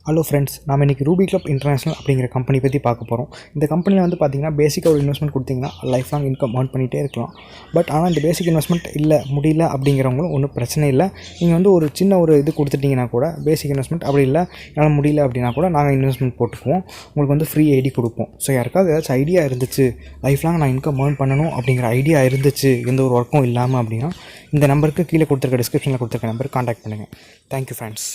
Hello friends, நாம் இன்றைக்கி Ruby club international அப்படிங்கிற கம்பெனி பற்றி பார்க்க போகிறோம். இந்த கம்பெனியில் வந்து பார்த்திங்கன்னா பேசிக்காக ஒரு இன்வெஸ்ட்மெண்ட் கொடுத்திங்கன்னா லைஃப் லாங் இன்கம் ஏர்ன் பண்ணிகிட்டே இருக்கலாம். பட் ஆனால் இந்த பேசிக் இன்வெஸ்ட்மெண்ட் முடியல அப்படிங்கிறவங்களும் ஒன்றும் பிரச்சனை இல்லை. நீங்கள் வந்து ஒரு சின்ன இது கொடுத்துட்டிங்கன்னா கூட பேசிக் இன்வெஸ்ட்மெண்ட் அப்படி இல்லை என்னால் முடியல அப்படின்னா கூட நாங்கள் இன்வெஸ்ட்மெண்ட் போட்டுக்குவோம். உங்களுக்கு வந்து ஃப்ரீ ஐடி கொடுப்போம். ஸோ யாருக்காவது ஏதாச்சும் ஐடியா இருந்துச்சு, லைஃப் லாங் நான் இன்கம் ஏர்ன் பண்ணணும் அப்படிங்கிற ஐடியா இருந்துச்சு, எந்த ஒரு ஒர்க்கும் இல்லாமல் அப்படின்னா இந்த நம்பருக்கு கீழே கொடுத்துருக்க டிஸ்கிரிப்ஷனில் கொடுத்துருக்க நம்பருக்கு கான்டாக்ட் பண்ணுங்கள். Thank you friends.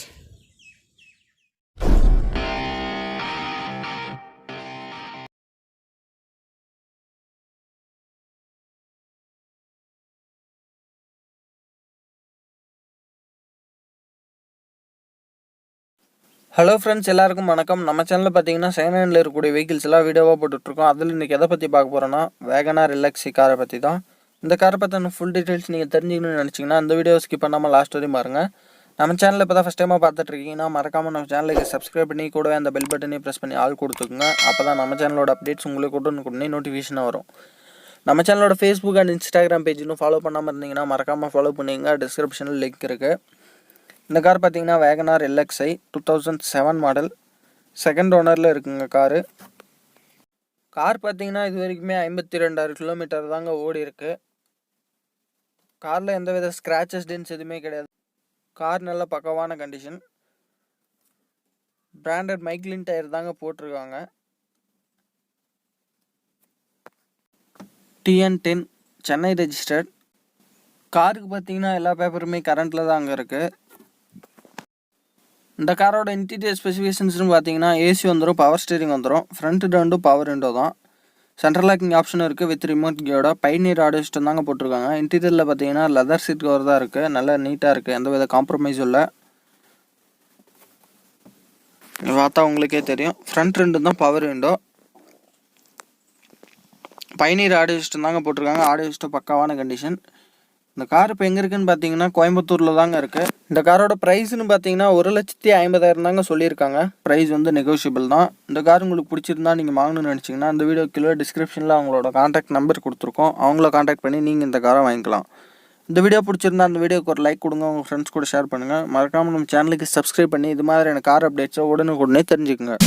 ஹலோ ஃப்ரெண்ட்ஸ், எல்லாருக்கும் வணக்கம். நம்ம சேனலில் பார்த்தீங்கன்னா செகண்ட் ஹேண்டில் இருக்கக்கூடிய வெஹிக்கிள்ஸ் எல்லாம் வீடியோவாக போட்டுட்ருக்கோம். அதில் இன்றைக்கி எதை பற்றி பார்க்க போகிறோன்னா வேகனார் எல்எக்ஸி காரை பற்றி தான். இந்த காரை பற்றின ஃபுல் டீட்டெயில்ஸ் நீங்கள் தெரிஞ்சுக்கணும்னு நினச்சிங்கன்னா இந்த வீடியோ ஸ்கிப் பண்ணாமல் லாஸ்ட் வரையும் பாருங்கள். நம்ம சேனலில் இப்போ தான் ஃபஸ்ட் டைமாக பார்த்துட்ருக்கீங்கன்னா மறக்காமல் நம்ம சேனலுக்கு சப்ஸ்கிரைப் பண்ணி கூடவே அந்த பெல் பட்டனையும் ப்ரெஸ் பண்ணி ஆள் கொடுத்துக்குங்க. அப்போ தான் நம்ம சேனலோட அப்டேட்ஸ் உங்களுக்கு உடனே நோட்டிஃபிகேஷனாக வரும். நம்ம சேனலோட ஃபேஸ்புக் அண்ட் இன்ஸ்டாகிராம் பேஜ் இன்னும் ஃபாலோ பண்ணாமல் இருந்தீங்கன்னா மறக்காமல் ஃபாலோ பண்ணிங்க. டிஸ்கிரிப்ஷனில் லிங்க் இருக்குது. இந்த கார் பார்த்தீங்கன்னா வேகனார் எல்எக்ஸ்ஐ 2007 மாடல், செகண்ட் ஓனரில் இருக்குங்க கார் பார்த்தீங்கன்னா இது வரைக்குமே 52,000 கிலோமீட்டர் தாங்க ஓடி இருக்கு. காரில் எந்த வித ஸ்க்ராச்சஸ் டென்ஸ் எதுவுமே கிடையாது. கார் நல்ல பக்கவான கண்டிஷன். பிராண்டட் மைக்லின் டயர் தாங்க போட்டிருக்காங்க. TN10 Chennai registered. காருக்கு பார்த்தீங்கன்னா எல்லா பேப்பருமே கரண்ட்டில் தான் அங்கே இருக்குது. இந்த காரோட இன்டீரியர் ஸ்பெசிஃபிகேஷன்ஸ்னு பார்த்தீங்கன்னா ஏசி வந்துடும், பவர் ஸ்டீரிங் வந்துடும், ஃப்ரண்ட் ரெண்டும் பவர் விண்டோ தான், சென்ட்ரல் லாக்கிங் ஆப்ஷன் இருக்குது வித் ரிமோட் கியோட. பைனியர் ஆடியோ சிஸ்டம் தாங்க போட்டிருக்காங்க. இன்டீரியரில் பார்த்தீங்கன்னா லெதர் சீட் கவர் தான் இருக்குது. நல்லா நீட்டாக இருக்குது, எந்த வித காம்ப்ரமைஸும் இல்லை. பார்த்தா உங்களுக்கே தெரியும், ஃப்ரண்ட் ரெண்டும் தான் power window. Pioneer audio system தாங்க போட்டிருக்காங்க. ஆடியோ சிஸ்டம் பக்காவான கண்டிஷன். இந்த கார் இப்போ எங்கே இருக்குதுன்னு பார்த்தீங்கன்னா கோயம்புத்தூரில் தாங்க இருக்குது. இந்த காரோட ப்ரைஸ்னு பார்த்தீங்கன்னா 1,50,000 தாங்க சொல்லியிருக்காங்க. ப்ரைஸ் வந்து நெகோஷியபிள் தான். இந்த கார் உங்களுக்கு பிடிச்சிருந்தா நீங்கள் வாங்கணும்னு நினச்சிங்கன்னா இந்த வீடியோ கீழே டிஸ்கிரிப்ஷனில் அவங்களோட கான்டாக்ட் நம்பர் கொடுத்துருக்கோம். அவங்கள கான்டாக்ட் பண்ணி நீங்கள் இந்த காரை வாங்கிக்கலாம். இந்த வீடியோ பிடிச்சிருந்தா அந்த வீடியோக்கு ஒரு லைக் கொடுங்க, உங்கள் ஃப்ரெண்ட்ஸ் கூட ஷேர் பண்ணுங்கள். மறக்காமல் நம்ம சேனலுக்கு சப்ஸ்கிரைப் பண்ணி இது மாதிரியான கார் அப்டேட்ஸை உடனே தெரிஞ்சுக்குங்க.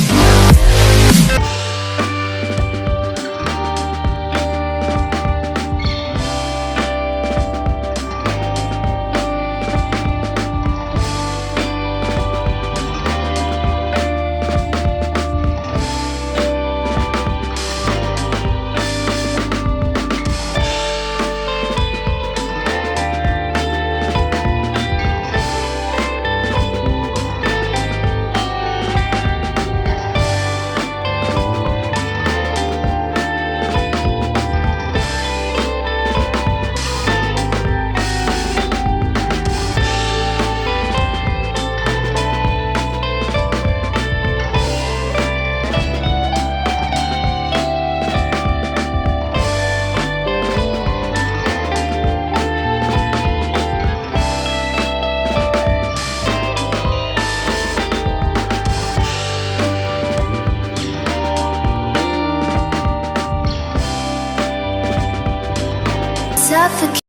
Suffocate.